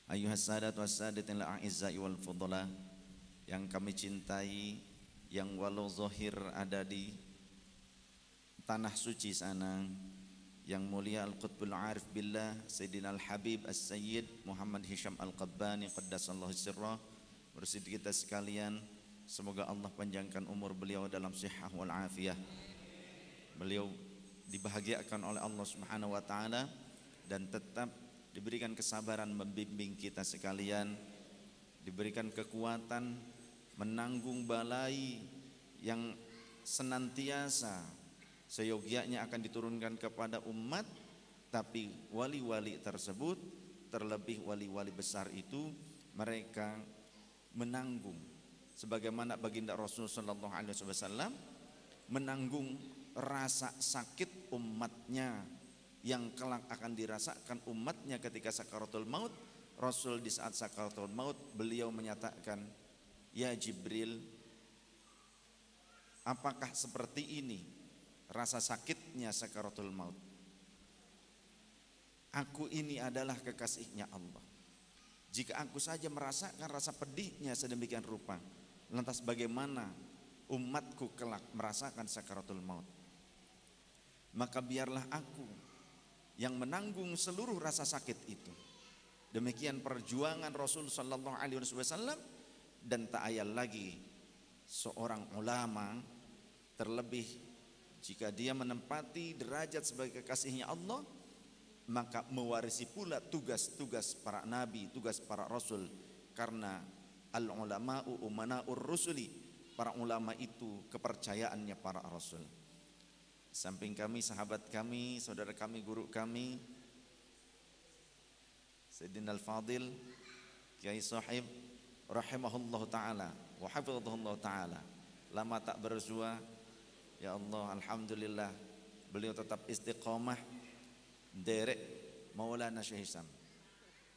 Ayyuhas sadat was sadatil a'izzai wal fudala, yang kami cintai, yang walau zahir ada di tanah suci sana, yang mulia Al-Qutbul Arif Billah Sayyidina Al-Habib As-Sayyid Muhammad Hisham Al-Qabbani Qaddasallahu sirrah, bersidi kita sekalian, semoga Allah panjangkan umur beliau dalam sihah wal afiyah. Beliau dibahagiakan oleh Allah Subhanahu wa taala dan tetap diberikan kesabaran membimbing kita sekalian, diberikan kekuatan menanggung balai yang senantiasa seyogianya akan diturunkan kepada umat. Tapi wali-wali tersebut, terlebih wali-wali besar itu, mereka menanggung sebagaimana baginda Rasulullah sallallahu alaihi wasallam menanggung rasa sakit umatnya yang kelak akan dirasakan umatnya ketika sakaratul maut. Rasul di saat sakaratul maut beliau menyatakan, "Ya Jibril, apakah seperti ini rasa sakitnya sakaratul maut? Aku ini adalah kekasihnya Allah. Jika aku saja merasakan rasa pedihnya sedemikian rupa, lantas bagaimana umatku kelak merasakan sakaratul maut? Maka biarlah aku yang menanggung seluruh rasa sakit itu." Demikian perjuangan Rasul sallallahu alaihi wasallam. Dan tak ayal lagi seorang ulama, terlebih jika dia menempati derajat sebagai kekasihnya Allah, maka mewarisi pula tugas-tugas para nabi, tugas para rasul. Karena al-ulama'u umana'ur rusuli, para ulama itu kepercayaannya para rasul. Samping kami, sahabat kami, saudara kami, guru kami, Sayyidina Al-Fadil Kiai Sahib rahimahullah ta'ala wa hafizahullah ta'ala, lama tak bersua. Ya Allah, alhamdulillah beliau tetap istiqomah derek Maulana Syekh Hisham,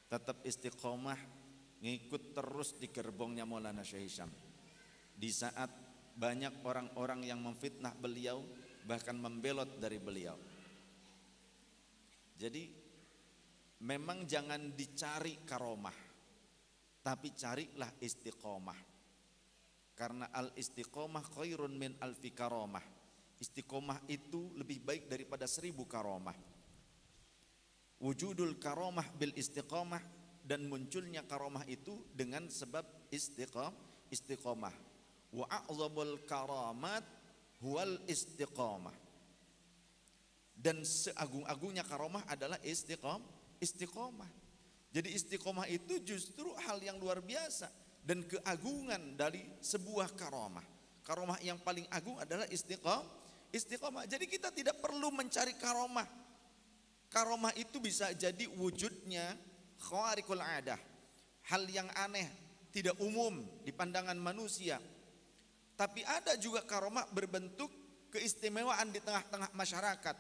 tetap istiqomah ngikut terus di gerbongnya Maulana Syekh Hisham. Di saat banyak orang-orang yang memfitnah beliau, bahkan membelot dari beliau. Jadi memang jangan dicari karomah, tapi carilah istiqomah. Karena al-istiqomah khairun min alfi karomah. Istiqomah itu lebih baik daripada 1000 karomah. Wujudul karomah bil istiqomah, dan munculnya karomah itu dengan sebab istiqomah. Wa a'zamul karamat huwal istiqomah. Dan seagung-agungnya karomah adalah istiqomah. Jadi istiqomah itu justru hal yang luar biasa dan keagungan dari sebuah karomah. Karomah yang paling agung adalah istiqomah. Jadi kita tidak perlu mencari karomah. Karomah itu bisa jadi wujudnya khawariqul adah, hal yang aneh, tidak umum di pandangan manusia. Tapi ada juga karomah berbentuk keistimewaan di tengah-tengah masyarakat.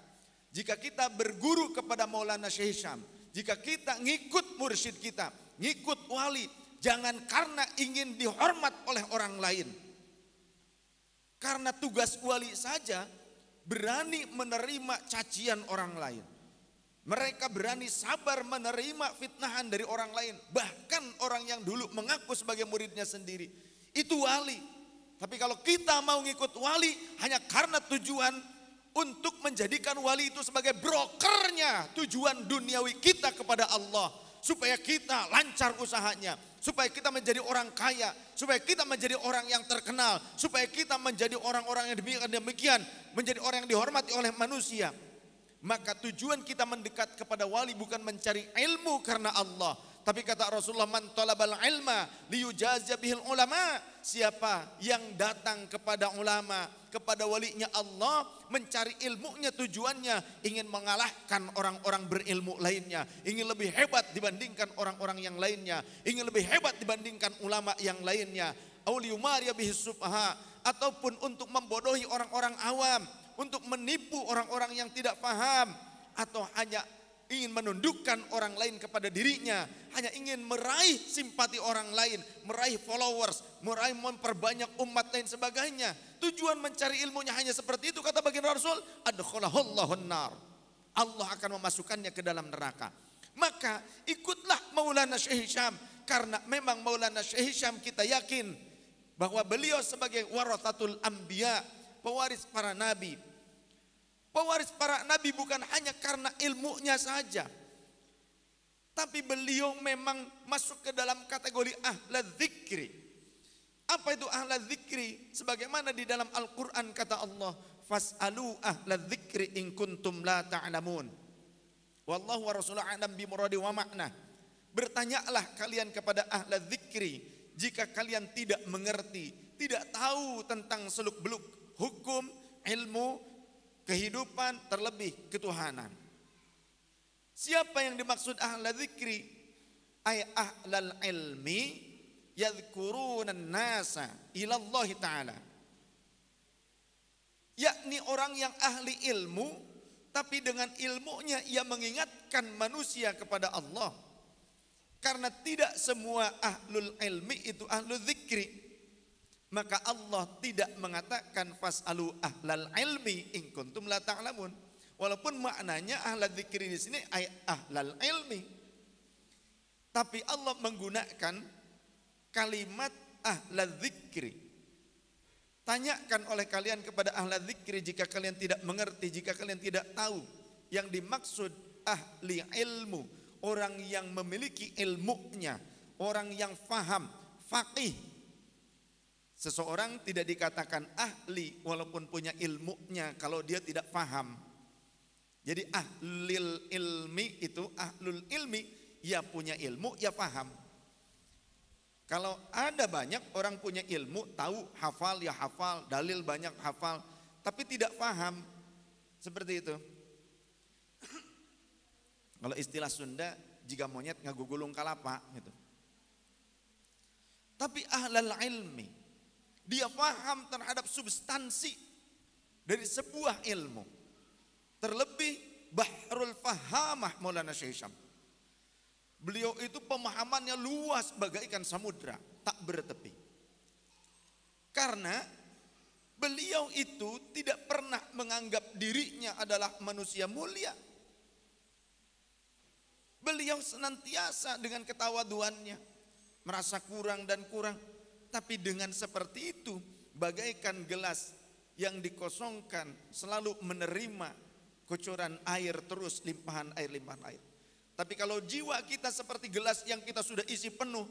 Jika kita berguru kepada Maulana Syekh Hisham, jika kita ngikut mursyid kita, ngikut wali, jangan karena ingin dihormat oleh orang lain. Karena tugas wali saja berani menerima cacian orang lain. Mereka berani sabar menerima fitnahan dari orang lain. Bahkan orang yang dulu mengaku sebagai muridnya sendiri. Itu wali. Tapi kalau kita mau ngikut wali hanya karena tujuan untuk menjadikan wali itu sebagai brokernya tujuan duniawi kita kepada Allah, supaya kita lancar usahanya, supaya kita menjadi orang kaya, supaya kita menjadi orang yang terkenal, supaya kita menjadi orang-orang yang demikian, menjadi orang yang dihormati oleh manusia. Maka tujuan kita mendekat kepada wali bukan mencari ilmu karena Allah, tapi kata Rasulullah, man talabal ilma liyujazya bihil ulama. Siapa yang datang kepada ulama, kepada walinya Allah, mencari ilmunya, tujuannya ingin mengalahkan orang-orang berilmu lainnya, ingin lebih hebat dibandingkan orang-orang yang lainnya, ingin lebih hebat dibandingkan ulama yang lainnya, auliyumariya bihis subha, ataupun untuk membodohi orang-orang awam, untuk menipu orang-orang yang tidak paham, atau hanya ingin menundukkan orang lain kepada dirinya, hanya ingin meraih simpati orang lain, meraih followers, meraih memperbanyak umat lain sebagainya. Tujuan mencari ilmunya hanya seperti itu, kata baginda Rasul, adkhalahullahu nar. Allah akan memasukkannya ke dalam neraka. Maka ikutlah Maulana Syekh Hisham, karena memang Maulana Syekh Hisham kita yakin bahwa beliau sebagai warathatul anbiya, pewaris para nabi. Pewaris para nabi bukan hanya karena ilmunya saja, tapi beliau memang masuk ke dalam kategori ahla dzikri. Apa itu ahla dzikri? Sebagaimana di dalam Al-Quran kata Allah, fas'alu ahla dzikri in kuntum la ta'lamun. Wallahu wa rasuluhu a'lam bi muradi wa makna. Bertanyalah kalian kepada ahla dzikri jika kalian tidak mengerti, tidak tahu tentang seluk-beluk hukum, ilmu, kehidupan, terlebih ketuhanan. Siapa yang dimaksud ahla dzikri? Ay ahlal ilmi yadhkuruna nasa ila Allah Ta'ala. Yakni orang yang ahli ilmu, tapi dengan ilmunya ia mengingatkan manusia kepada Allah. Karena tidak semua ahlul ilmi itu ahlul dzikri. Maka Allah tidak mengatakan fas'alu ahlal ilmi in kuntum la ta'lamun. Walaupun maknanya ahlal dzikri di sini ay ahlal ilmi. Tapi Allah menggunakan kalimat ahlal dzikri. Tanyakan oleh kalian kepada ahlal dzikri jika kalian tidak mengerti, jika kalian tidak tahu. Yang dimaksud ahli ilmu, orang yang memiliki ilmunya, orang yang faham, faqih. Seseorang tidak dikatakan ahli walaupun punya ilmunya kalau dia tidak faham. Jadi ahlul ilmi itu ahlul ilmi, ya punya ilmu, ya faham. Kalau ada banyak orang punya ilmu, tahu, hafal, ya hafal, dalil banyak hafal, tapi tidak faham. Seperti itu. Kalau istilah Sunda, jika monyet ngagugulung kalapa gitu. Tapi ahlul ilmi, dia faham terhadap substansi dari sebuah ilmu. Terlebih bahrul fahamah Maulana Syekh Hisham. Beliau itu pemahamannya luas bagaikan samudra, tak bertepi. Karena beliau itu tidak pernah menganggap dirinya adalah manusia mulia. Beliau senantiasa dengan ketawaduannya merasa kurang dan kurang. Tapi dengan seperti itu, bagaikan gelas yang dikosongkan selalu menerima kocoran air terus, limpahan air. Tapi kalau jiwa kita seperti gelas yang kita sudah isi penuh,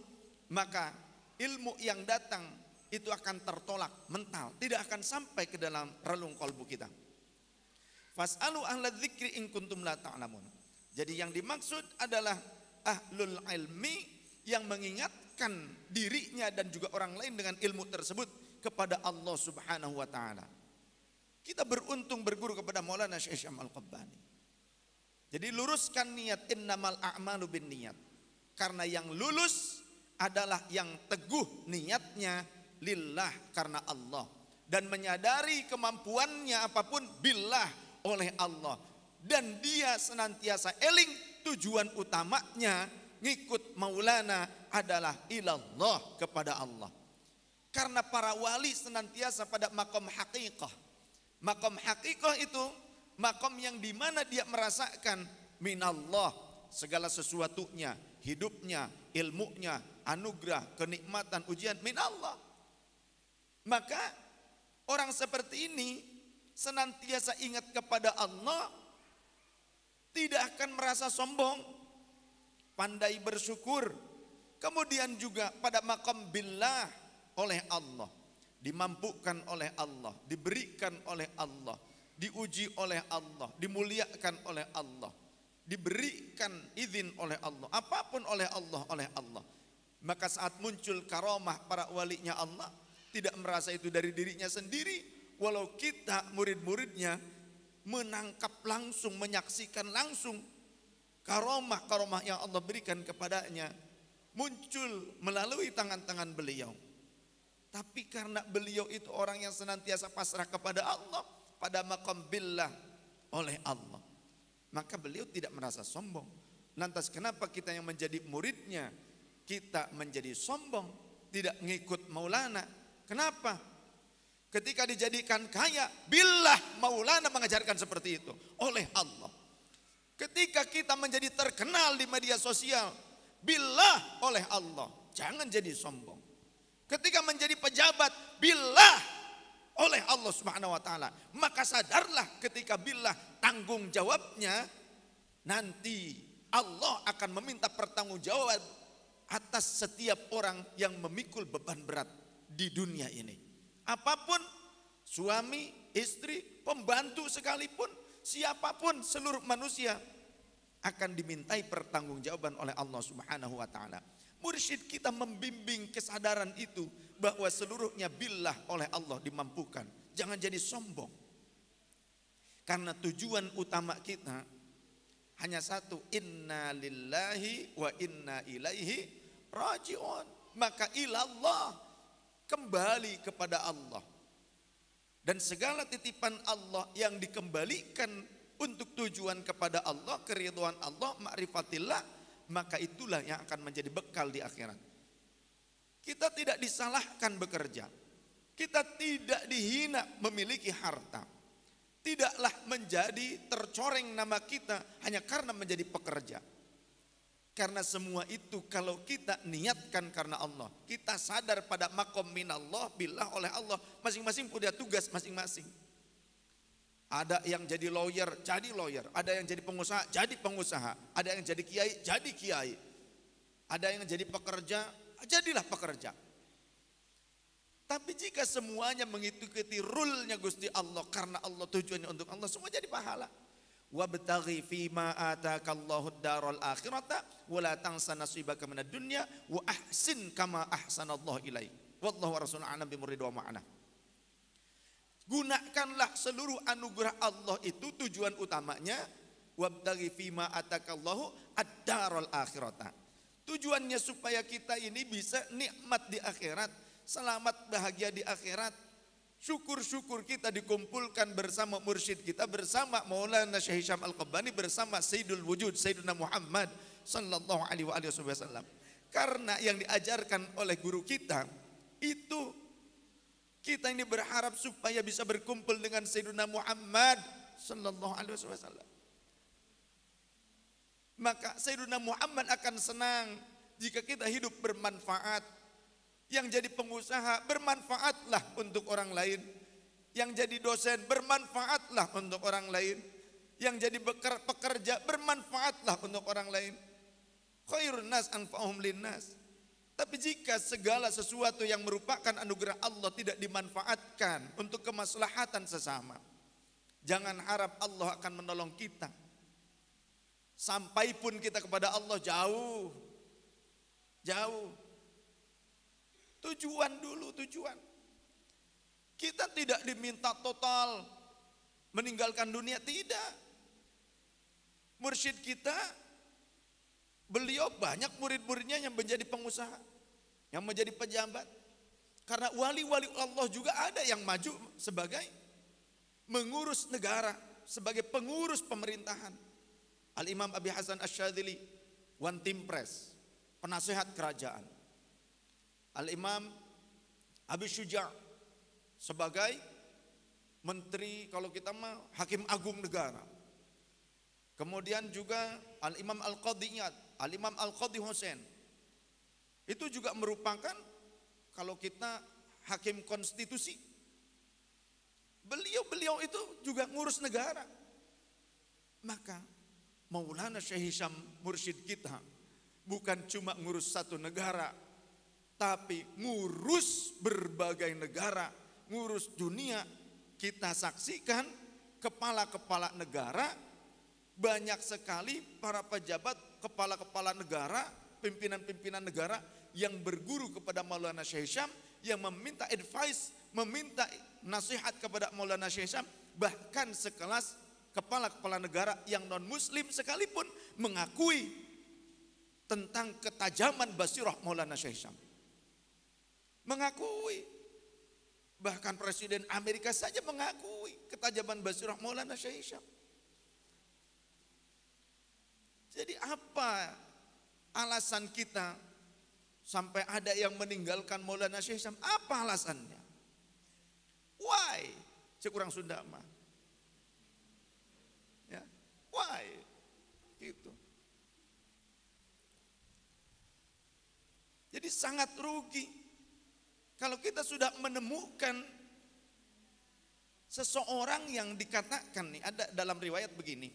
maka ilmu yang datang itu akan tertolak mental, tidak akan sampai ke dalam relung kalbu kita. Fas'alu ahla dzikri in kuntum la ta'lamun. Jadi yang dimaksud adalah ahlul ilmi yang mengingatkan dirinya dan juga orang lain dengan ilmu tersebut kepada Allah Subhanahu wa taala. Kita beruntung berguru kepada Maulana Syekh Hisham Al-Qabbani. Jadi luruskan niat, innamal a'malu binniyat. Karena yang lulus adalah yang teguh niatnya lillah, karena Allah, dan menyadari kemampuannya apapun billah, oleh Allah, dan dia senantiasa eling tujuan utamanya ngikut Maulana adalah ilallah, kepada Allah. Karena para wali senantiasa pada makom hakikah. Makom hakikah itu makom yang dimana dia merasakan minallah, segala sesuatunya, hidupnya, ilmunya, anugerah, kenikmatan, ujian minallah. Maka orang seperti ini senantiasa ingat kepada Allah, tidak akan merasa sombong, pandai bersyukur. Kemudian juga pada makom billah, oleh Allah, dimampukan oleh Allah, diberikan oleh Allah, diuji oleh Allah, dimuliakan oleh Allah, diberikan izin oleh Allah, apapun oleh Allah. Maka saat muncul karamah para walinya Allah, tidak merasa itu dari dirinya sendiri, walau kita murid-muridnya menangkap langsung, menyaksikan langsung karamah yang Allah berikan kepadanya muncul melalui tangan-tangan beliau. Tapi karena beliau itu orang yang senantiasa pasrah kepada Allah, pada maqam billah, oleh Allah, maka beliau tidak merasa sombong. Lantas kenapa kita yang menjadi muridnya kita menjadi sombong, tidak ngikut Maulana? Kenapa? Ketika dijadikan kaya, billah Maulana mengajarkan seperti itu oleh Allah. Ketika kita menjadi terkenal di media sosial, billah oleh Allah, jangan jadi sombong. Ketika menjadi pejabat, billah oleh Allah Subhanahu wa taala, maka sadarlah ketika billah tanggung jawabnya nanti Allah akan meminta pertanggungjawaban atas setiap orang yang memikul beban berat di dunia ini. Apapun, suami, istri, pembantu sekalipun, siapapun seluruh manusia akan dimintai pertanggungjawaban oleh Allah Subhanahu wa taala. Mursyid kita membimbing kesadaran itu bahwa seluruhnya billah oleh Allah dimampukan. Jangan jadi sombong. Karena tujuan utama kita hanya satu, inna lillahi wa inna ilaihi raji'un. Maka ilallah, kembali kepada Allah. Dan segala titipan Allah yang dikembalikan untuk tujuan kepada Allah, keridhaan Allah, ma'rifatillah, maka itulah yang akan menjadi bekal di akhirat. Kita tidak disalahkan bekerja. Kita tidak dihina memiliki harta. Tidaklah menjadi tercoreng nama kita hanya karena menjadi pekerja. Karena semua itu kalau kita niatkan karena Allah, kita sadar pada makom minallah, billah oleh Allah, masing-masing punya tugas masing-masing. Ada yang jadi lawyer, jadi lawyer. Ada yang jadi pengusaha, jadi pengusaha. Ada yang jadi kiai, jadi kiai. Ada yang jadi pekerja, jadilah pekerja. Tapi jika semuanya mengikuti rule-nya Gusti Allah, karena Allah tujuannya untuk Allah, semua jadi pahala. Wabtaghi fima atakallahu daral akhirata wala tansa nasibaka minad dunya wa ahsin kama ahsanallahu ilaik. Wallahu rasulun a'lam bimurid wa ma'ana. Gunakanlah seluruh anugerah Allah itu tujuan utamanya wabtaghi fima atakallahu ad-daral akhirata. Tujuannya supaya kita ini bisa nikmat di akhirat, selamat bahagia di akhirat. Syukur-syukur kita dikumpulkan bersama mursyid kita, bersama Maulana Syekh Hisham Al-Qabbani, bersama Sayyidul Wujud Sayyidina Muhammad sallallahu alaihi wasallam. Karena yang diajarkan oleh guru kita itu, kita ini berharap supaya bisa berkumpul dengan Sayyidina Muhammad sallallahu alaihi wasallam. Maka Sayyidina Muhammad akan senang jika kita hidup bermanfaat. Yang jadi pengusaha, bermanfaatlah untuk orang lain. Yang jadi dosen, bermanfaatlah untuk orang lain. Yang jadi pekerja, bermanfaatlah untuk orang lain. Khairun nas anfa'uhum linnas. Tapi jika segala sesuatu yang merupakan anugerah Allah tidak dimanfaatkan untuk kemaslahatan sesama, jangan harap Allah akan menolong kita. Sampai pun kita kepada Allah jauh. Jauh. Tujuan dulu, tujuan. Kita tidak diminta total meninggalkan dunia, tidak. Mursyid kita, beliau banyak murid-muridnya yang menjadi pengusaha, yang menjadi pejabat. Karena wali-wali Allah juga ada yang maju sebagai mengurus negara, sebagai pengurus pemerintahan. Al-Imam Abi Hasan Asy-Syadzili, One Team Press, penasehat kerajaan. Al-Imam Abi Syuja' sebagai menteri, kalau kita mah hakim agung negara. Kemudian juga Al-Imam Al-Qadiyat, Al-Imam Al-Qadi Husain. Itu juga merupakan, kalau kita hakim konstitusi. Beliau itu juga ngurus negara. Maka Maulana Syekh Hisham mursyid kita bukan cuma ngurus satu negara, tapi ngurus berbagai negara, ngurus dunia. Kita saksikan kepala-kepala negara, banyak sekali para pejabat, kepala-kepala negara, pimpinan-pimpinan negara yang berguru kepada Maulana Syekh Hisham, yang meminta advice, meminta nasihat kepada Maulana Syekh Hisham. Bahkan sekelas kepala-kepala negara yang non-muslim sekalipun mengakui tentang ketajaman basirah Maulana Syekh Hisham. Mengakui, bahkan Presiden Amerika saja mengakui ketajaman basirah Maulana Syekh Hisham. Jadi apa alasan kita sampai ada yang meninggalkan Maulana Syekh Hisham? Apa alasannya? Why? Saya kurang Sunda mah. Ya, why? Ini sangat rugi. Kalau kita sudah menemukan seseorang yang dikatakan nih, ada dalam riwayat begini,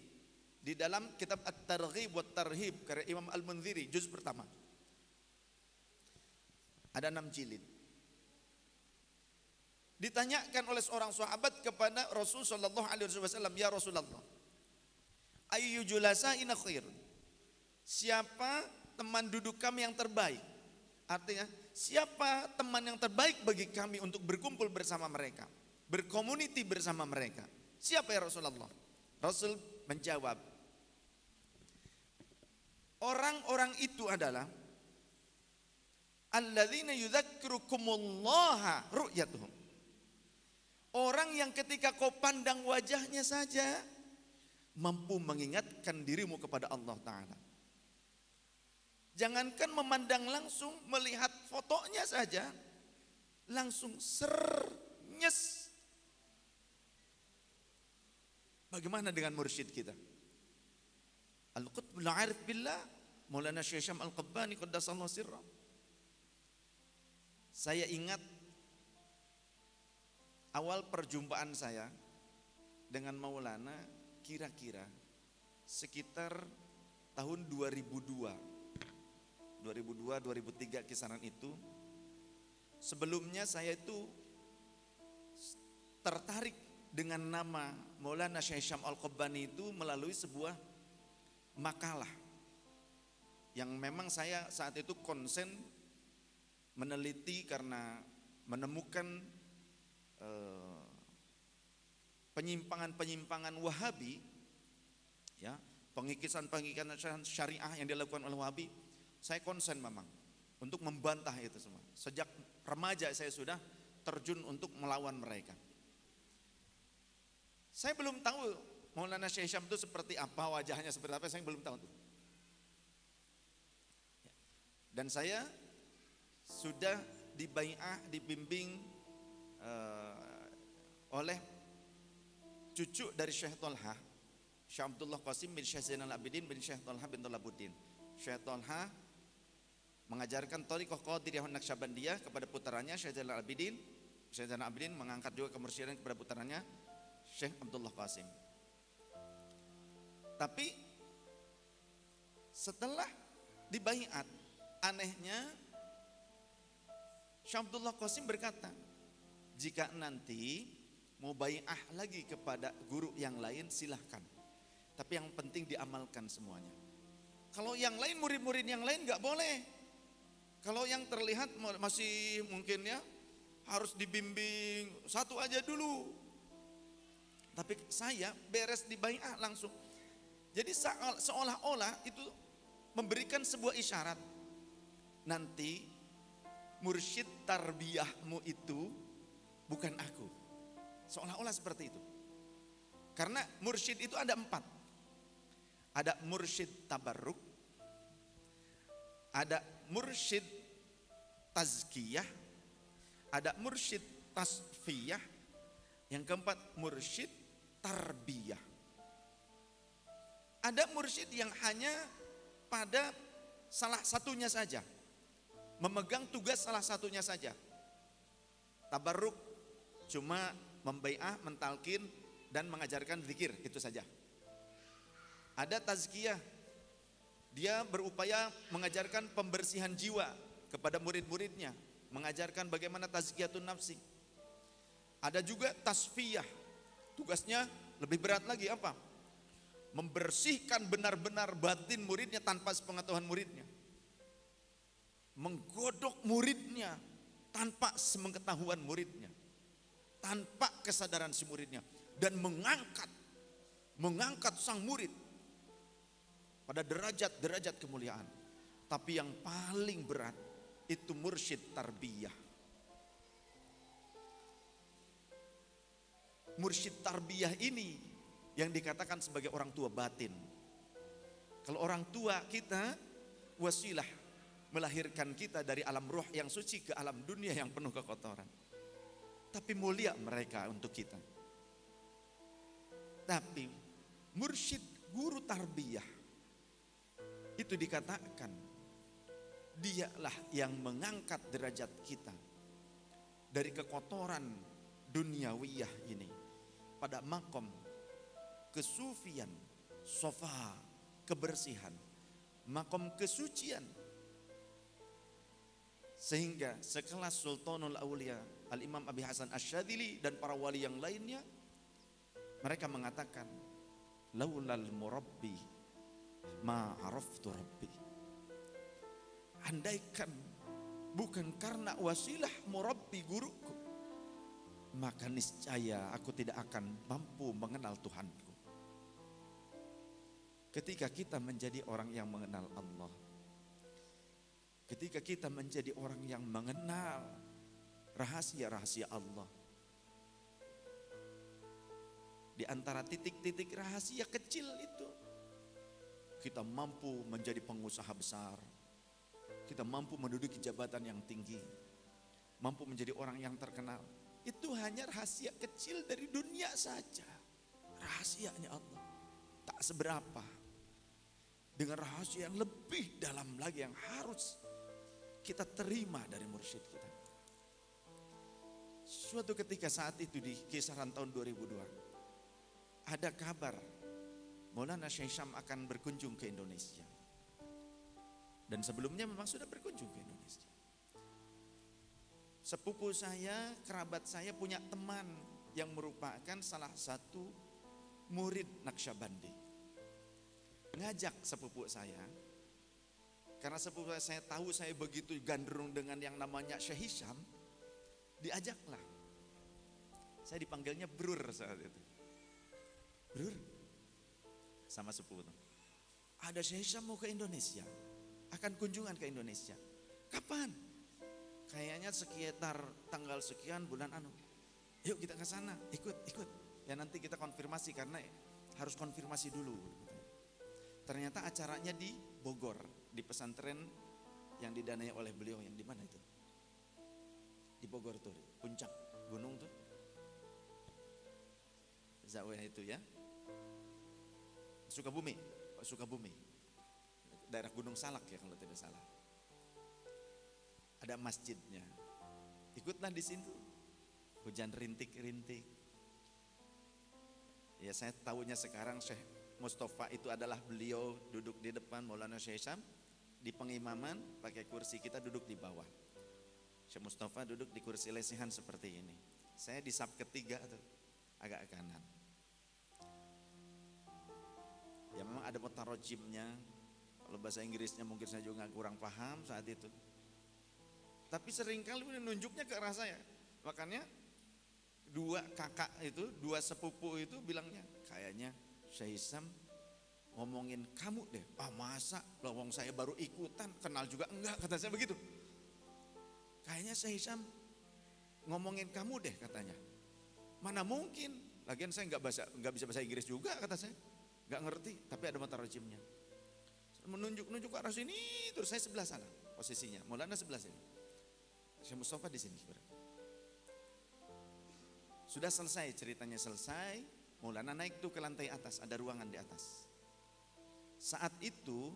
di dalam kitab At-Targhib wa Tarhib karya Imam Al-Munziri juz pertama, ada 6 jilid. Ditanyakan oleh seorang sahabat kepada Rasul sallallahu alaihi wasallam, ya Rasulullah, ayyu julasaina khair, siapa teman duduk kami yang terbaik? Artinya, siapa teman yang terbaik bagi kami untuk berkumpul bersama mereka, berkomuniti bersama mereka? Siapa ya Rasulullah? Rasul menjawab, orang-orang itu adalah alladzina yudzakkirukumullah ru'yatuhum. Orang yang ketika kau pandang wajahnya saja mampu mengingatkan dirimu kepada Allah Ta'ala. Jangankan memandang langsung, melihat fotonya saja langsung nyes. Bagaimana dengan mursyid kita? Al-Qutbul Arif Billah Maulana Syekh Syam Al-Qabbani qaddasallahu sirra. Saya ingat awal perjumpaan saya dengan Maulana kira-kira sekitar tahun 2002-2003 kisaran itu. Sebelumnya saya itu tertarik dengan nama Maulana Syekh Syam Al-Qabbani itu melalui sebuah makalah yang memang saya saat itu konsen meneliti karena menemukan penyimpangan-penyimpangan Wahabi, ya, pengikisan-pengikisan syariah yang dilakukan oleh Wahabi. Saya konsen memang untuk membantah itu semua. Sejak remaja saya sudah terjun untuk melawan mereka. Saya belum tahu Maulana Syekh Syam itu seperti apa, wajahnya seperti apa, saya belum tahu tuh. Dan saya sudah dibimbing oleh cucu dari Syekh Tolha, Syekh Abdullah Qasim bin Syekh Zainal Abidin bin Syekh Tolha bin Tolabuddin. Syekh Tolha mengajarkan Thariqah Qadiriyah Naqsyabandiyah kepada putranya Syekh Zainal Abidin. Syekh Zainal Abidin mengangkat juga kemursyidan kepada putranya Syekh Abdullah Qasim. Tapi setelah dibaiat, anehnya Syekh Abdullah Qasim berkata, jika nanti mau bai'ah lagi kepada guru yang lain silahkan, tapi yang penting diamalkan semuanya. Kalau yang lain, murid-murid yang lain nggak boleh. Kalau yang terlihat masih mungkin ya harus dibimbing, satu aja dulu. Tapi saya beres dibai'ah langsung. Jadi seolah-olah itu memberikan sebuah isyarat. Nanti mursyid tarbiyahmu itu bukan aku. Seolah-olah seperti itu. Karena mursyid itu ada 4. Ada mursyid tabarruk, ada mursyid tazkiyah, ada mursyid tasfiyah, yang keempat mursyid tarbiyah. Ada mursyid yang hanya pada salah satunya saja, memegang tugas salah satunya saja. Tabarruk cuma membai'ah, mentalkin dan mengajarkan zikir, itu saja. Ada tazkiyah, dia berupaya mengajarkan pembersihan jiwa kepada murid-muridnya, mengajarkan bagaimana tazkiyatun nafsi. Ada juga tasfiyah, tugasnya lebih berat lagi, apa? Membersihkan benar-benar batin muridnya tanpa sepengetahuan muridnya, menggodok muridnya tanpa sepengetahuan muridnya, tanpa kesadaran si muridnya, dan mengangkat sang murid pada derajat-derajat kemuliaan. Tapi yang paling berat itu mursyid tarbiyah. Mursyid tarbiyah ini yang dikatakan sebagai orang tua batin. Kalau orang tua kita wasilah melahirkan kita dari alam roh yang suci ke alam dunia yang penuh kekotoran. Tapi mulia mereka untuk kita. Tapi mursyid guru tarbiyah itu dikatakan Dialah yang mengangkat derajat kita dari kekotoran duniawiyah ini pada makom kesufian, sofa, kebersihan, makom kesucian, sehingga sekelas Sultanul Aulia Al-Imam Abi Hasan Asy-Syadzili dan para wali yang lainnya, mereka mengatakan laulal murabbi ma araftu rabbi. Andaikan bukan karena wasilah murabbi, guruku, maka niscaya aku tidak akan mampu mengenal Tuhanku. Ketika kita menjadi orang yang mengenal Allah, ketika kita menjadi orang yang mengenal rahasia-rahasia Allah, di antara titik-titik rahasia kecil itu, kita mampu menjadi pengusaha besar, kita mampu menduduki jabatan yang tinggi, mampu menjadi orang yang terkenal. Itu hanya rahasia kecil dari dunia saja. Rahasianya Allah tak seberapa dengan rahasia yang lebih dalam lagi yang harus kita terima dari mursyid kita. Suatu ketika saat itu di kisaran tahun 2002, ada kabar Maulana Syekh Hisham akan berkunjung ke Indonesia. Dan sebelumnya memang sudah berkunjung ke Indonesia. Sepupu saya, kerabat saya punya teman yang merupakan salah satu murid Naqsyabandi. Ngajak sepupu saya, karena sepupu saya tahu saya begitu gandrung dengan yang namanya Syekh Hisham, diajaklah. Saya dipanggilnya Brur saat itu. Brur, sama sepupu. Ada Syekh Hisham mau ke Indonesia, akan kunjungan ke Indonesia. Kapan? Kayaknya sekitar tanggal sekian bulan anu. Yuk kita ke sana, ikut. Ya nanti kita konfirmasi karena harus konfirmasi dulu. Ternyata acaranya di Bogor, di pesantren yang didanai oleh beliau, yang di mana itu? Di Bogor tuh, puncak gunung tuh. Zawiyah itu ya. Sukabumi. Daerah Gunung Salak ya kalau tidak salah. Ada masjidnya. Ikutlah di situ. Hujan rintik-rintik. Ya saya tahunya sekarang Syekh Mustafa itu adalah beliau duduk di depan Maulana Syekh Hisham di pengimaman pakai kursi, kita duduk di bawah. Syekh Mustafa duduk di kursi lesehan seperti ini. Saya di saf ketiga tuh, agak kanan. Ya memang ada mutarojimnya. Kalau bahasa Inggrisnya mungkin saya juga kurang paham saat itu. Tapi seringkali nunjuknya ke arah saya. Makanya dua kakak itu, dua sepupu itu bilangnya, kayaknya Syekh Hisham ngomongin kamu deh. Ah masa, lawang saya baru ikutan, kenal juga enggak, kata saya begitu. Kayaknya Syekh Hisham ngomongin kamu deh katanya. Mana mungkin, lagian saya nggak bisa bahasa Inggris juga kata saya. Nggak ngerti, tapi ada mutarojimnya. Menunjuk ke arah sini, terus saya sebelah sana posisinya. Maulana sebelah sini. Syekh Mustafa di sini. Sudah selesai ceritanya selesai, Maulana naik tuh ke lantai atas, ada ruangan di atas. Saat itu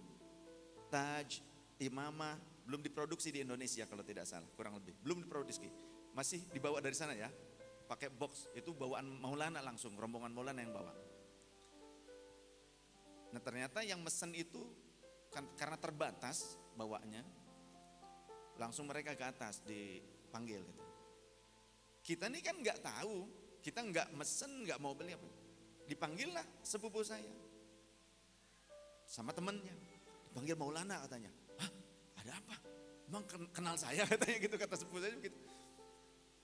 Taj Imamah belum diproduksi di Indonesia kalau tidak salah, kurang lebih. Belum diproduksi. Masih dibawa dari sana ya. Pakai box, itu bawaan Maulana langsung, rombongan Maulana yang bawa. Nah ternyata yang mesen itu kan karena terbatas bawanya, langsung mereka ke atas dipanggil gitu. Kita ini kan nggak tahu, kita nggak mesen, nggak mau beli apa. Dipanggil lah sepupu saya sama temennya, dipanggil Maulana katanya. Hah, ada apa? Emang kenal saya katanya gitu, kata sepupu saya begitu.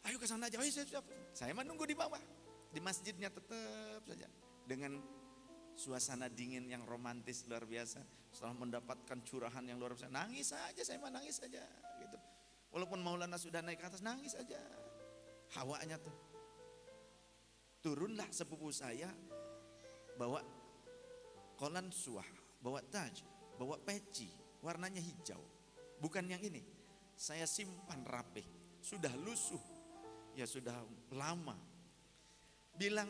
Ayo ke sana aja, ayo siap. Saya menunggu di bawah, di masjidnya tetap saja dengan suasana dingin yang romantis luar biasa. Setelah mendapatkan curahan yang luar biasa, nangis saja, saya mah nangis saja gitu. Walaupun Maulana sudah naik ke atas, nangis saja. Hawanya tuh. Turunlah sepupu saya bawa kolan suah, bawa taj, bawa peci, warnanya hijau. Bukan yang ini. Saya simpan rapih, sudah lusuh, ya sudah lama. Bilang,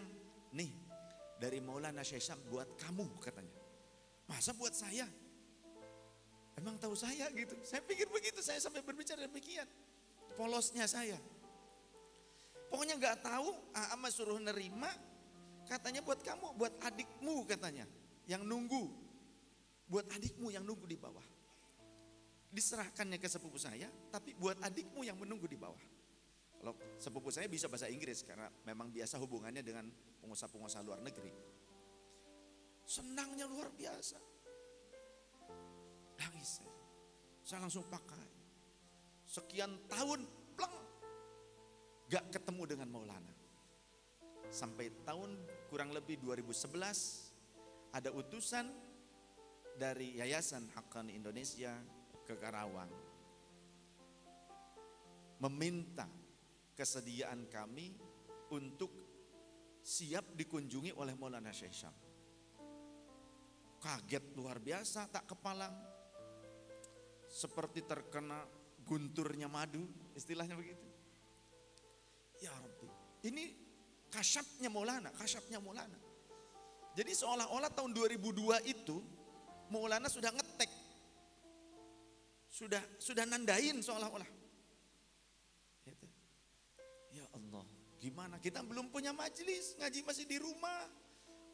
nih dari Maulana Syekh Hisham buat kamu katanya. Masa buat saya? Emang tahu saya gitu. Saya pikir begitu, saya sampai berbicara demikian. Polosnya saya. Pokoknya nggak tahu, Ama suruh nerima, katanya buat kamu, buat adikmu katanya, yang nunggu. Buat adikmu yang nunggu di bawah. Diserahkannya ke sepupu saya, tapi buat adikmu yang menunggu di bawah. Kalau sepupu saya bisa bahasa Inggris karena memang biasa hubungannya dengan pengusaha-pengusaha luar negeri. Senangnya luar biasa. Nangis saya langsung pakai. Sekian tahun pleng, gak ketemu dengan Maulana. Sampai tahun kurang lebih 2011 ada utusan dari Yayasan Haqqani Indonesia ke Karawang meminta kesediaan kami untuk siap dikunjungi oleh Maulana Syekh Syam. Kaget luar biasa, tak kepalang, seperti terkena gunturnya madu, istilahnya begitu. Ya Rabbi, ini kasyafnya Maulana, kasyafnya Maulana. Jadi seolah-olah tahun 2002 itu Maulana sudah ngetek, sudah nandain seolah-olah. Ya Allah, gimana? Kita belum punya majelis, ngaji masih di rumah.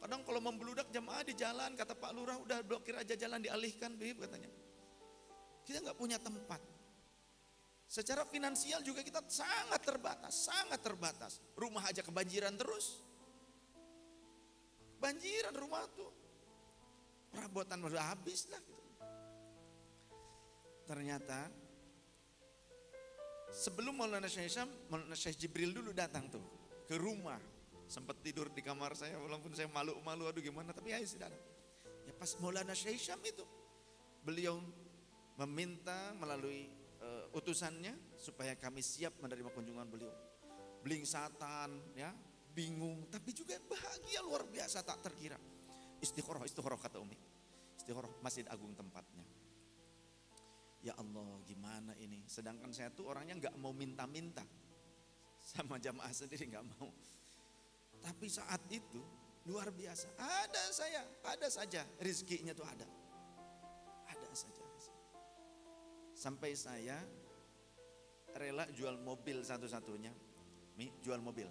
Kadang kalau membeludak jamaah di jalan, kata Pak Lurah, udah blokir aja jalan, dialihkan, Bib, katanya. Kita nggak punya tempat. Secara finansial juga kita sangat terbatas. Rumah aja kebanjiran terus. Banjiran rumah tuh. Perabotan udah habis lah. Gitu. Ternyata sebelum Maulana Syekh Syam, Maulana Syekh Jibril dulu datang tuh ke rumah. Sempat tidur di kamar saya, walaupun saya malu-malu, aduh gimana, tapi ya sudah. Ya pas Maulana Syekh Syam itu, beliau meminta melalui utusannya supaya kami siap menerima kunjungan beliau. Blingsatan, ya, bingung, tapi juga bahagia luar biasa tak terkira. Istikharah kata Umi. Istikharah, Masjid Agung tempatnya. Ya Allah, gimana ini? Sedangkan saya tuh orangnya nggak mau minta-minta, sama jamaah sendiri nggak mau. Tapi saat itu luar biasa. Ada saja rezekinya tuh ada saja. Sampai saya rela jual mobil satu-satunya. Jual mobil.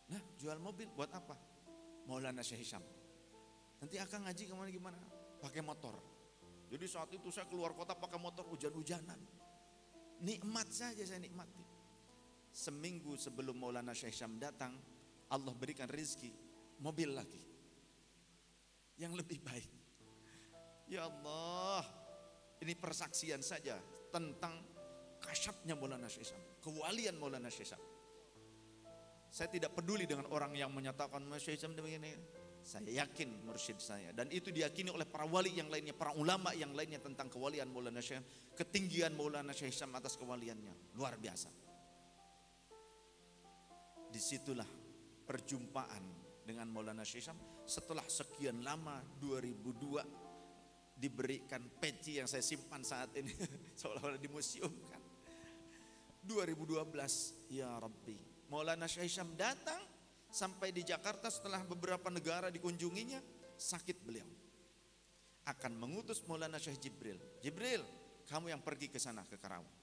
Nah, jual mobil buat apa? Maulana Syekh Syam. Nanti akan ngaji kemana-gimana? Pakai motor. Jadi saat itu saya keluar kota pakai motor hujan-hujanan. Nikmat saja saya nikmati. Seminggu sebelum Maulana Syekh Syam datang, Allah berikan rezeki mobil lagi yang lebih baik. Ya Allah, ini persaksian saja tentang kasyafnya Maulana Syekh Syam, kewalian Maulana Syekh Syam. Saya tidak peduli dengan orang yang menyatakan Syekh Syam begini. Saya yakin mursyid saya, dan itu diyakini oleh para wali yang lainnya, para ulama yang lainnya tentang kewalian Maulana Syekh, ketinggian Maulana Syekh Syam atas kewaliannya luar biasa. Disitulah perjumpaan dengan Maulana Syekh Syam setelah sekian lama. 2002 diberikan peci yang saya simpan saat ini seolah-olah di museum kan. 2012 ya Rabbi, Maulana Syekh Syam datang sampai di Jakarta. Setelah beberapa negara dikunjunginya, sakit beliau. Akan mengutus Maulana Syekh Jibril, kamu yang pergi ke sana, ke Karawang.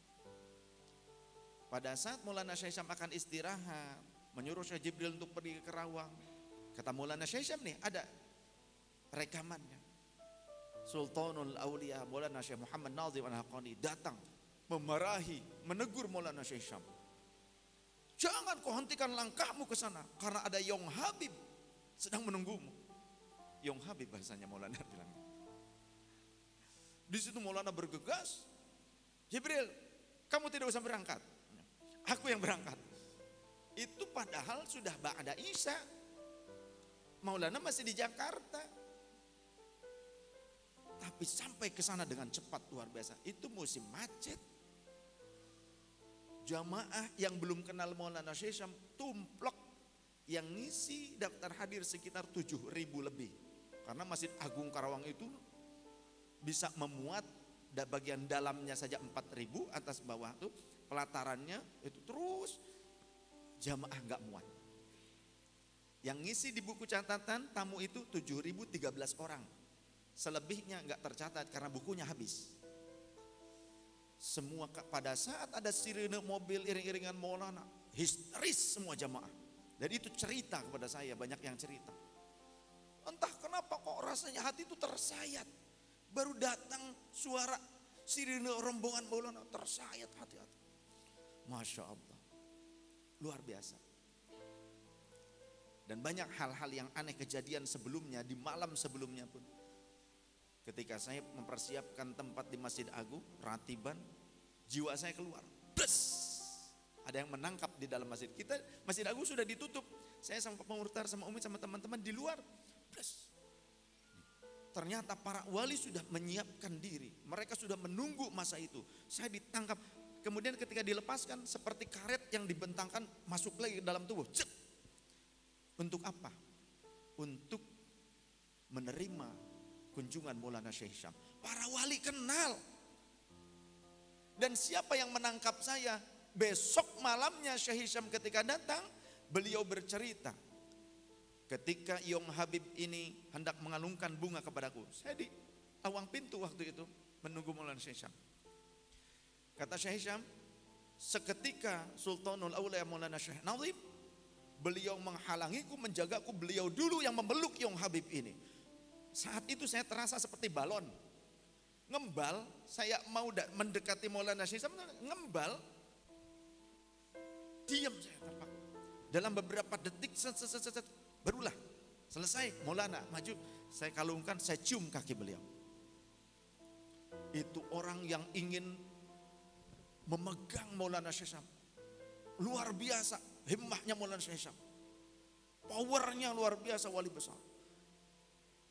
Pada saat Maulana Syekh Syam akan istirahat, menyuruh Syekh Jibril untuk pergi ke Karawang. Kata Maulana Syekh Syam nih, ada rekamannya. Sultanul Aulia Maulana Syekh Muhammad Nazim Al-Haqqani datang memarahi, menegur Maulana Syekh Syam. Jangan kau hentikan langkahmu ke sana karena ada Yong Habib sedang menunggumu. Yong Habib bahasanya Maulana bilang. Di situ Maulana bergegas, Jibril, kamu tidak usah berangkat, aku yang berangkat. Itu padahal sudah ba'da Isya, Maulana masih di Jakarta. Tapi sampai ke sana dengan cepat luar biasa. Itu musim macet. Jamaah yang belum kenal Maulana Syekh Syam tumplek, yang ngisi daftar hadir sekitar 7.000 lebih. Karena Masjid Agung Karawang itu bisa memuat bagian dalamnya saja 4.000, atas bawah tuh pelatarannya itu terus jamaah nggak muat. Yang ngisi di buku catatan tamu itu 7.013 orang. Selebihnya nggak tercatat karena bukunya habis. Semua pada saat ada sirine mobil iring-iringan Maulana, histeris semua jamaah. Dan itu cerita kepada saya, banyak yang cerita. Entah kenapa kok rasanya hati itu tersayat. Baru datang suara sirine rombongan Maulana, tersayat hati-hati. Masya Allah, luar biasa. Dan banyak hal-hal yang aneh kejadian sebelumnya, di malam sebelumnya pun. Ketika saya mempersiapkan tempat di Masjid Agung, ratiban, jiwa saya keluar. Bes! Ada yang menangkap di dalam masjid. Masjid Agung sudah ditutup. Saya sama pengurtar, sama Umi, sama teman-teman di luar. Bes! Ternyata para wali sudah menyiapkan diri. Mereka sudah menunggu masa itu. Saya ditangkap. Kemudian ketika dilepaskan, seperti karet yang dibentangkan, masuk lagi ke dalam tubuh. Cek! Untuk apa? Untuk menerima kunjungan Maulana Syekh Hisham. Para wali kenal. Dan siapa yang menangkap saya? Besok malamnya Syekh Hisham ketika datang, beliau bercerita. Ketika Yong Habib ini hendak mengalungkan bunga kepadaku. Saya di awang pintu waktu itu menunggu Maulana Syekh Hisham. Kata Syekh Hisham, seketika Sultanul Aulia Maulana Syekh Nazim, beliau menghalangiku, menjagaku, beliau dulu yang memeluk Yong Habib ini. Saat itu saya terasa seperti balon. Ngembal, saya mau mendekati Maulana Syekh Hisham, ngembal, diam saya terpaku. Dalam beberapa detik, barulah selesai Maulana maju. Saya kalungkan, saya cium kaki beliau. Itu orang yang ingin memegang Maulana Syekh Hisham. Luar biasa himmahnya Maulana Syekh Hisham. Powernya luar biasa, wali besar.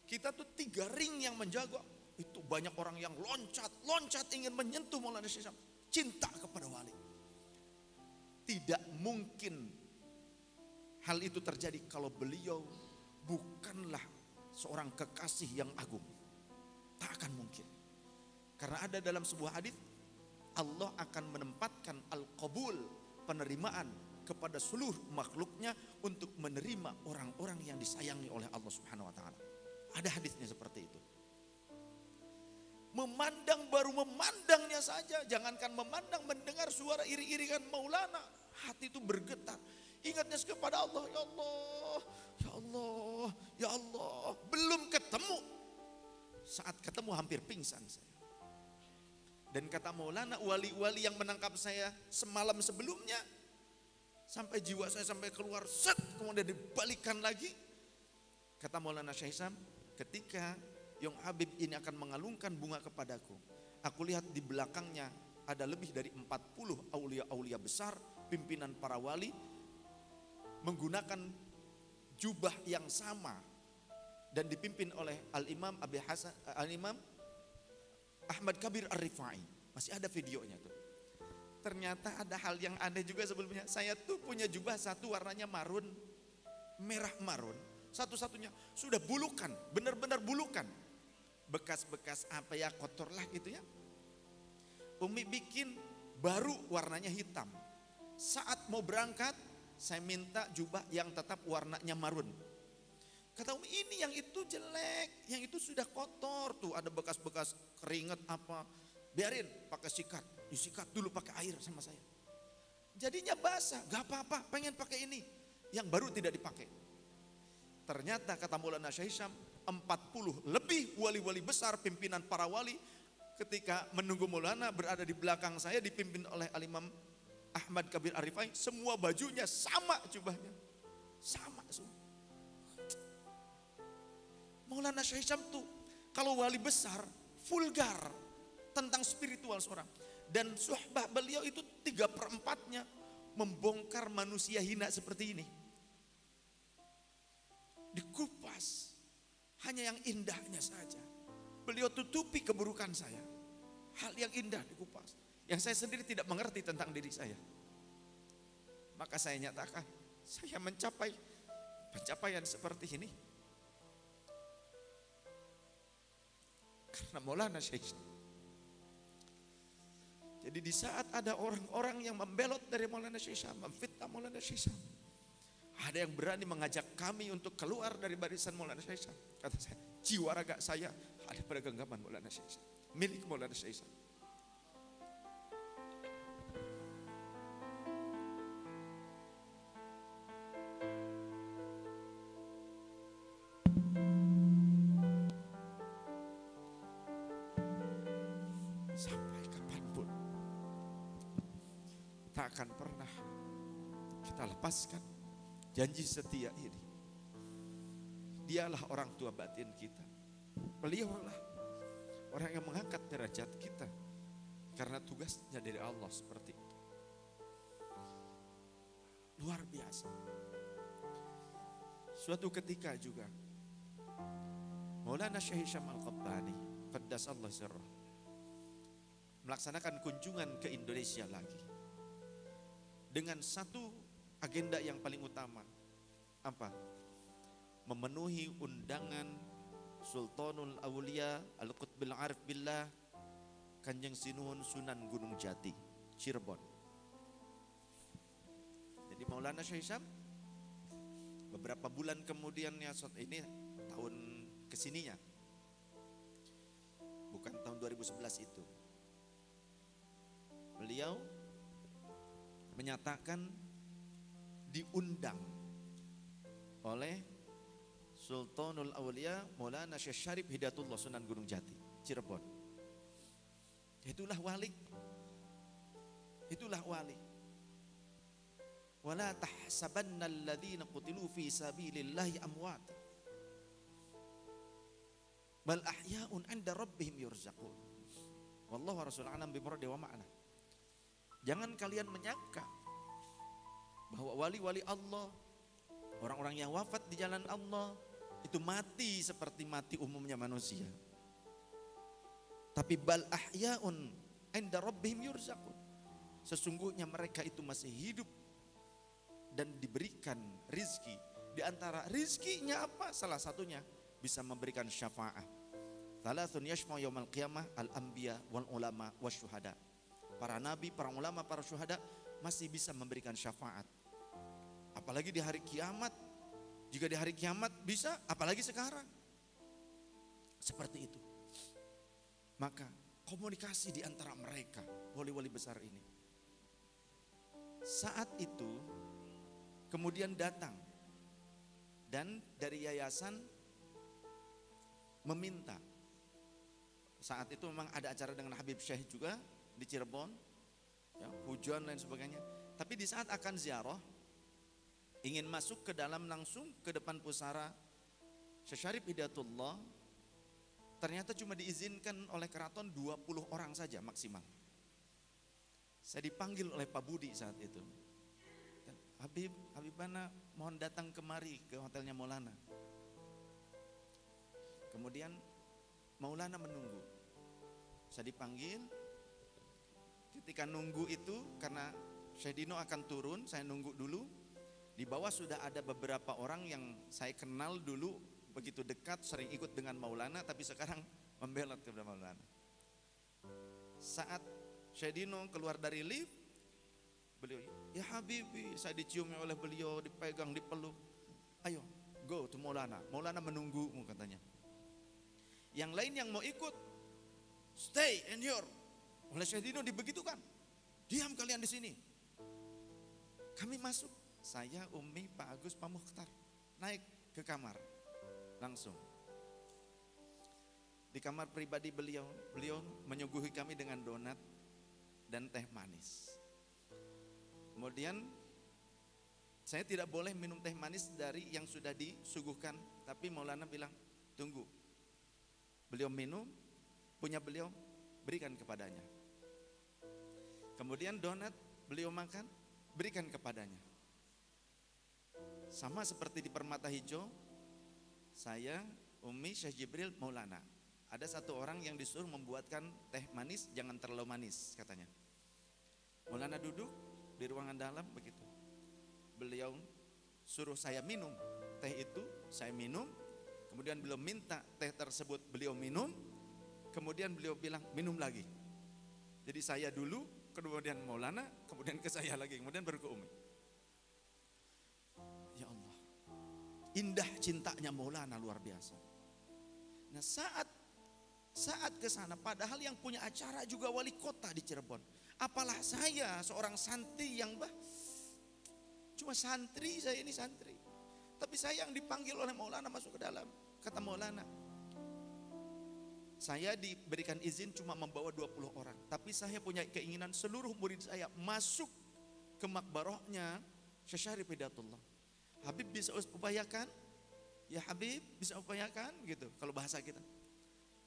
Kita tuh 3 ring yang menjaga. Itu banyak orang yang loncat ingin menyentuh Maulana Syekh Hisham. Cinta kepada wali. Tidak mungkin hal itu terjadi kalau beliau bukanlah seorang kekasih yang agung. Tak akan mungkin. Karena ada dalam sebuah hadis, Allah akan menempatkan al-qabul, penerimaan kepada seluruh makhluknya untuk menerima orang-orang yang disayangi oleh Allah Subhanahu wa taala. Ada hadisnya seperti itu. Memandang, baru memandangnya saja, jangankan memandang, mendengar suara iri-iringan Maulana, hati itu bergetar. Ingatnya kepada Allah, ya Allah, ya Allah, ya Allah. Belum ketemu. Saat ketemu hampir pingsan saya. Dan kata Maulana, wali-wali yang menangkap saya semalam sebelumnya, sampai jiwa saya sampai keluar, set, kemudian dibalikan lagi. Kata Maulana Syekh Hisham, ketika Yong Habib ini akan mengalungkan bunga kepadaku, aku lihat di belakangnya ada lebih dari 40 aulia-aulia besar, pimpinan para wali, menggunakan jubah yang sama dan dipimpin oleh Al-Imam Al-Imam Ahmad Kabir Ar-Rifai. Masih ada videonya tuh. Ternyata ada hal yang aneh juga sebelumnya. Saya tuh punya jubah satu warnanya marun, merah marun. Satu-satunya sudah bulukan, benar-benar bulukan. Bekas-bekas apa ya, kotor lah gitu ya. Umi bikin baru warnanya hitam. Saat mau berangkat, saya minta jubah yang tetap warnanya marun. Kata Umi, ini yang itu jelek, yang itu sudah kotor tuh, ada bekas-bekas keringat apa. Biarin pakai sikat, disikat dulu pakai air sama saya. Jadinya basah, gak apa-apa, pengen pakai ini. Yang baru tidak dipakai. Ternyata kata Maulana Syekh Hisham, 40 lebih wali-wali besar, pimpinan para wali, ketika menunggu Maulana berada di belakang saya, dipimpin oleh Al-Imam Ahmad Kabir Ar-Rifai, semua bajunya sama jubahnya. Sama semua. Maulana Syekh Hisham tuh, kalau wali besar, vulgar tentang spiritual seorang. Dan suhbah beliau itu 3/4-nya membongkar manusia hina seperti ini. Dikupas, hanya yang indahnya saja. Beliau tutupi keburukan saya. Hal yang indah dikupas. Yang saya sendiri tidak mengerti tentang diri saya. Maka saya nyatakan, saya mencapai pencapaian seperti ini karena Maulana Syekh. Jadi di saat ada orang-orang yang membelot dari Maulana Syekh, memfitnah Maulana Syekh, ada yang berani mengajak kami untuk keluar dari barisan Maulana Syekh. Kata saya, jiwa raga saya ada pada genggaman Maulana Syekh, milik Maulana Syekh. tak akan pernah kita lepaskan janji setia ini. Dialah orang tua batin kita. Beliaulah orang yang mengangkat derajat kita karena tugasnya dari Allah seperti itu. Luar biasa. Suatu ketika juga Maulana Syekh Hisham Al-Qabbani qaddasallahu sirrah melaksanakan kunjungan ke Indonesia lagi dengan satu agenda yang paling utama. Apa? Memenuhi undangan Sultanul Aulia Al-Qutbil Arif Billah Kanjeng Sinuhun Sunan Gunung Jati, Cirebon. Jadi Maulana Syekh Hisham beberapa bulan kemudian ya, ini tahun kesininya, bukan tahun 2011 itu, beliau menyatakan diundang oleh Sultanul Aulia Maulana Syekh Syarif Hidayatullah Sunan Gunung Jati, Cirebon. Itulah wali. Itulah wali. Wala tahsabanna alladhina qutilu fi sabilillahi amwat bal ahya'un 'inda rabbihim yurzaqun. Wallahu rasul alam bi muradi wa ma'na. Jangan kalian menyangka bahwa wali-wali Allah, orang-orang yang wafat di jalan Allah itu mati seperti mati umumnya manusia. Tapi bal ahya'un 'inda rabbihim yurzaqun. Sesungguhnya mereka itu masih hidup dan diberikan rizki. Di antara rizkinya apa? Salah satunya bisa memberikan syafaat. Thalathun yashfa'u yaumal qiyamah al-anbiya wal ulama wasyuhada. Para nabi, para ulama, para syuhada masih bisa memberikan syafaat. Apalagi di hari kiamat. Jika di hari kiamat bisa, apalagi sekarang. Seperti itu. Maka komunikasi di antara mereka, wali-wali besar ini. Saat itu kemudian datang dan dari yayasan meminta. Saat itu memang ada acara dengan Habib Syekh juga di Cirebon, ya, hujan dan sebagainya. Tapi di saat akan ziarah, ingin masuk ke dalam langsung ke depan pusara Syekh Syarif Hidayatullah, ternyata cuma diizinkan oleh keraton 20 orang saja maksimal. Saya dipanggil oleh Pak Budi saat itu. Habib mana mohon datang kemari ke hotelnya Maulana. Kemudian Maulana menunggu. Saya dipanggil. Ketika nunggu itu karena Syekh Dino akan turun, saya nunggu dulu. Di bawah sudah ada beberapa orang yang saya kenal dulu, begitu dekat, sering ikut dengan Maulana, tapi sekarang membelot kepada Maulana. Saat Syekh Dino keluar dari lift, beliau, ya Habibi, saya dicium oleh beliau, dipegang, dipeluk. Ayo, go to Maulana. Maulana menunggumu katanya. Yang lain yang mau ikut, stay and here. Oleh Syekh Dino dibegitukan. Diam kalian di sini. Kami masuk. Saya, Umi, Pak Agus, Pak Mukhtar. Naik ke kamar. Langsung. Di kamar pribadi beliau menyuguhi kami dengan donat dan teh manis. Kemudian saya tidak boleh minum teh manis dari yang sudah disuguhkan, tapi Maulana bilang, tunggu. Beliau minum, punya beliau, berikan kepadanya. Kemudian donat beliau makan, berikan kepadanya. Sama seperti di Permata Hijau, saya, Umi, Syekh Jibril, Maulana. Ada satu orang yang disuruh membuatkan teh manis, jangan terlalu manis katanya. Maulana duduk di ruangan dalam begitu. Beliau suruh saya minum teh itu, saya minum. Kemudian beliau minta teh tersebut, beliau minum. Kemudian beliau bilang minum lagi. Jadi saya dulu, kemudian Maulana, kemudian ke saya lagi, kemudian baru ke Umi. Ya Allah, indah cintanya Maulana luar biasa. Nah saat ke sana, padahal yang punya acara juga wali kota di Cirebon. Apalah saya seorang santri yang cuma santri, saya ini santri. Tapi saya yang dipanggil oleh Maulana masuk ke dalam. Kata Maulana, saya diberikan izin cuma membawa 20 orang. Tapi saya punya keinginan seluruh murid saya masuk ke makbarohnya Syekh Syarif Hidayatullah. Habib bisa upayakan? Ya Habib bisa upayakan gitu kalau bahasa kita.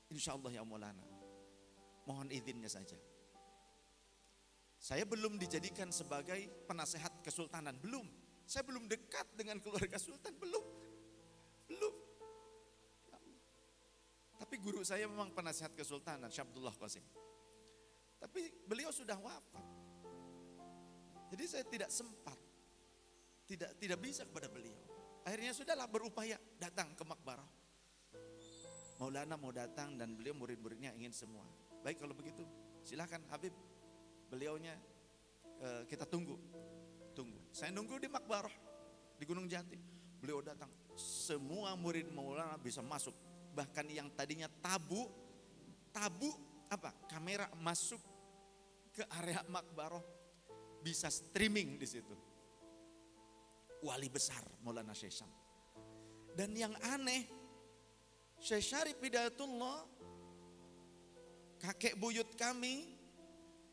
Insya Allah ya Maulana. Mohon izinnya saja. Saya belum dijadikan sebagai penasehat kesultanan, belum. Saya belum dekat dengan keluarga sultan, belum. Ya Allah. Tapi guru saya memang penasehat kesultanan, Syekh Abdullah Qasim. Tapi beliau sudah wafat. Jadi saya tidak sempat, tidak bisa kepada beliau. Akhirnya sudahlah berupaya datang ke makbarah. Maulana mau datang dan beliau murid-muridnya ingin semua. Baik kalau begitu, silakan Habib. Beliaunya kita tunggu. Saya nunggu di makbarah di Gunung Jati. Beliau datang. Semua murid Maulana bisa masuk. Bahkan yang tadinya tabu kamera masuk ke area makbarah, bisa streaming di situ. Wali besar Maulana Syekh Syam. Dan yang aneh, Syekh Syarif Hidayatullah, kakek buyut kami,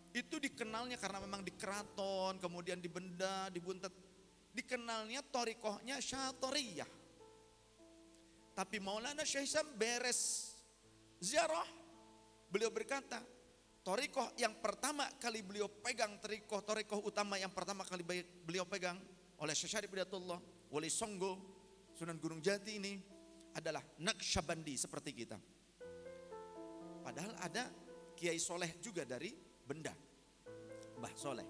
itu dikenalnya karena memang di keraton, kemudian di Benda, di Buntet, dikenalnya torikohnya Syatoriyah. Tapi Maulana Syekh Syam beres ziarah, beliau berkata, torikoh yang pertama kali beliau pegang, torikoh utama yang pertama kali beliau pegang oleh Syekh Syarif Hidayatullah, Wali Songgo, Sunan Gunung Jati ini adalah Naqsyabandi seperti kita. Padahal ada Kiai Soleh juga dari Benda, Mbah Soleh.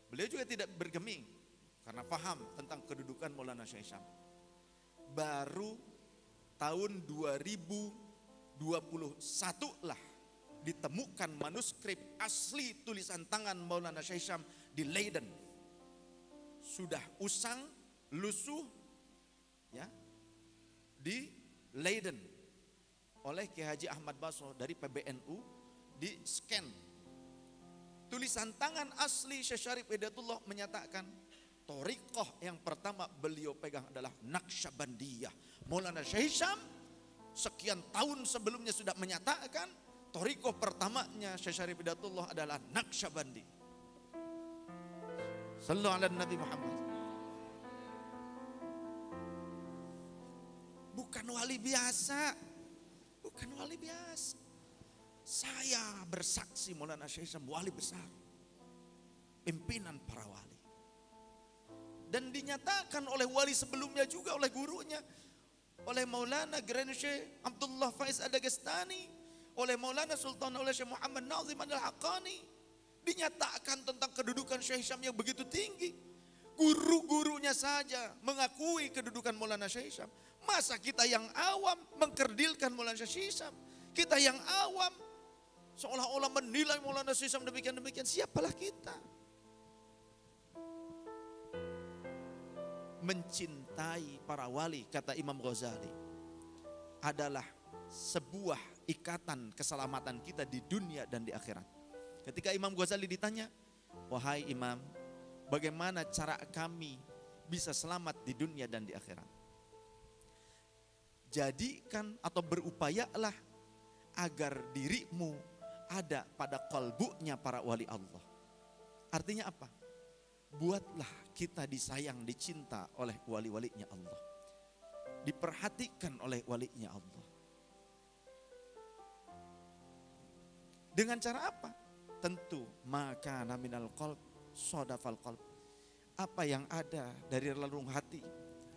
Beliau juga tidak bergeming karena paham tentang kedudukan Maulana Syekh Syam. Baru tahun 2021 lah ditemukan manuskrip asli tulisan tangan Maulana Syekh Syam di Leiden. Sudah usang, lusuh ya, di Leiden oleh Kiai Haji Ahmad Baso dari PBNU, di scan. Tulisan tangan asli Syekh Syarif Hidayatullah menyatakan torikoh yang pertama beliau pegang adalah Naqsyabandiyah. Maulana Syekh Syam sekian tahun sebelumnya sudah menyatakan torikoh pertamanya Syekh Syarif Hidayatullah adalah Naqsyabandi. Sallu ala Nabi Muhammad. Bukan wali biasa. Saya bersaksi Maulana Syekh Syam wali besar, pimpinan para wali. Dan dinyatakan oleh wali sebelumnya juga, oleh gurunya, oleh Maulana Grand Syekh Abdullah Faiz Ad-Dagestani, oleh Maulana Sultan oleh Syekh Muhammad Nazim Al-Haqqani. Dinyatakan tentang kedudukan Syekh Syam yang begitu tinggi. Guru-gurunya saja mengakui kedudukan Maulana Syekh Syam. Masa kita yang awam mengkerdilkan Maulana Syekh Syam? Kita yang awam seolah-olah menilai Maulana Syekh Syam demikian-demikian. Siapalah kita? Mencintai para wali, kata Imam Ghazali, adalah sebuah ikatan keselamatan kita di dunia dan di akhirat. Ketika Imam Ghazali ditanya, wahai Imam, bagaimana cara kami bisa selamat di dunia dan di akhirat? Jadikan atau berupayalah agar dirimu ada pada kalbunya para wali Allah. Artinya apa? Buatlah kita disayang, dicinta oleh wali-walinya Allah. Diperhatikan oleh walinya Allah. Dengan cara apa? Tentu maka naminal qalb sodafal qalb. Apa yang ada dari relung hati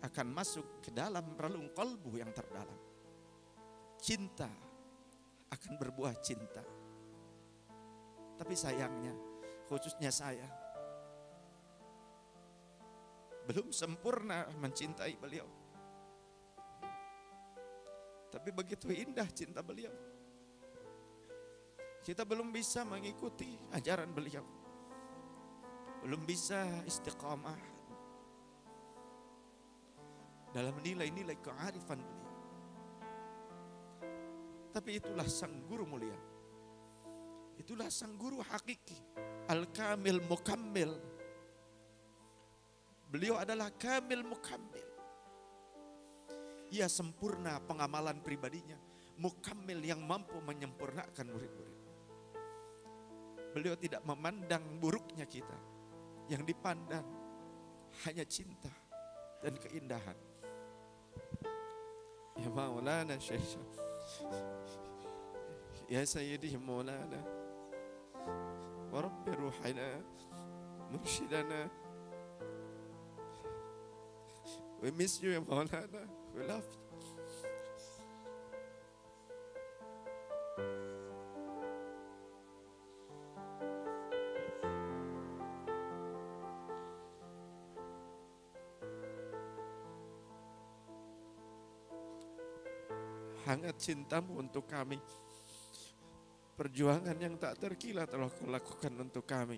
akan masuk ke dalam relung qalbu yang terdalam. Cinta akan berbuah cinta. Tapi sayangnya, khususnya saya, belum sempurna mencintai beliau. Tapi begitu indah cinta beliau. Kita belum bisa mengikuti ajaran beliau. Belum bisa istiqamah dalam nilai-nilai kearifan beliau. Tapi itulah sang guru mulia. Itulah sang guru hakiki. Al-Kamil Mukammil. Beliau adalah Kamil Mukammil. Ia sempurna pengamalan pribadinya. Mukammil yang mampu menyempurnakan murid-murid. Beliau tidak memandang buruknya kita. yang dipandang hanya cinta dan keindahan. Ya Maulana Syekh, ya Sayyidi Maulana, wa Rabbi Ruhana, Mursyidana. We miss you ya Maulana, we love you. Hangat cintamu untuk kami. Perjuangan yang tak terkira telah kau lakukan untuk kami.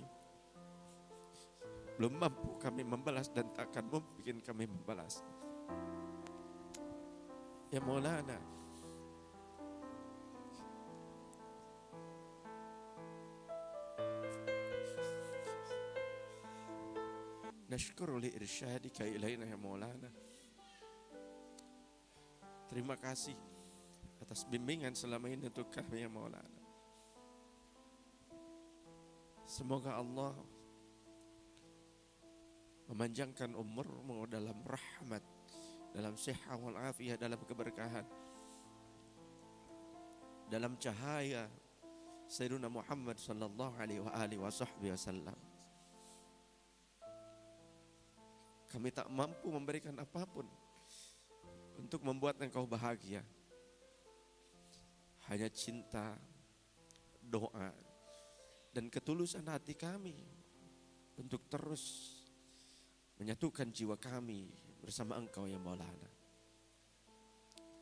Belum mampu kami membalas dan takkan mungkin kami membalas. Ya Maulana, nashkuru li irsyadika ilaina ya Maulana. Terima kasih atas bimbingan selama ini untuk kami ya Maulana. Semoga Allah memanjangkan umurmu dalam rahmat, dalam sehat wal afiyah, dalam keberkahan, dalam cahaya Sayyidina Muhammad sallallahu alaihi wasallam. Kami tak mampu memberikan apapun untuk membuat engkau bahagia. Hanya cinta, doa, dan ketulusan hati kami untuk terus menyatukan jiwa kami bersama engkau ya Maulana.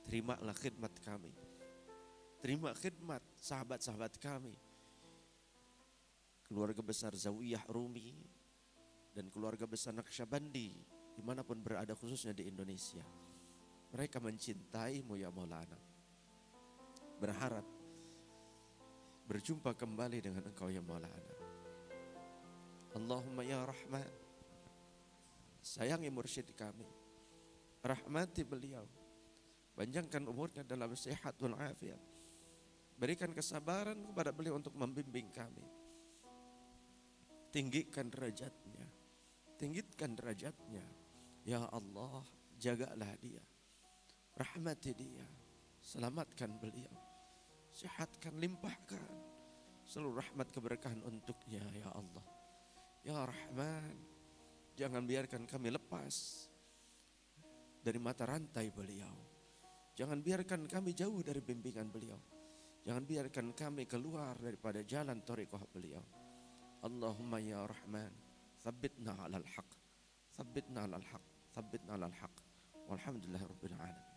Terimalah khidmat kami. Terima khidmat sahabat-sahabat kami. Keluarga besar Zawiyah Rumi dan keluarga besar Naqsyabandi dimanapun berada, khususnya di Indonesia. Mereka mencintaimu ya Maulana. Berharap berjumpa kembali dengan engkau ya Maulana. Allahumma ya Rahman, sayangi mursyid kami, rahmati beliau, panjangkan umurnya dalam sehat wal afiat, berikan kesabaran kepada beliau untuk membimbing kami, tinggikan derajatnya ya Allah. Jagalah dia, rahmati dia, selamatkan beliau, sehatkan, limpahkan seluruh rahmat keberkahan untuknya ya Allah. Ya Rahman, jangan biarkan kami lepas dari mata rantai beliau. Jangan biarkan kami jauh dari bimbingan beliau. Jangan biarkan kami keluar daripada jalan thariqah beliau. Allahumma ya Rahman, thabbitna alal haq, thabbitna alal haq, thabbitna alal haq. Walhamdulillah rabbil alamin.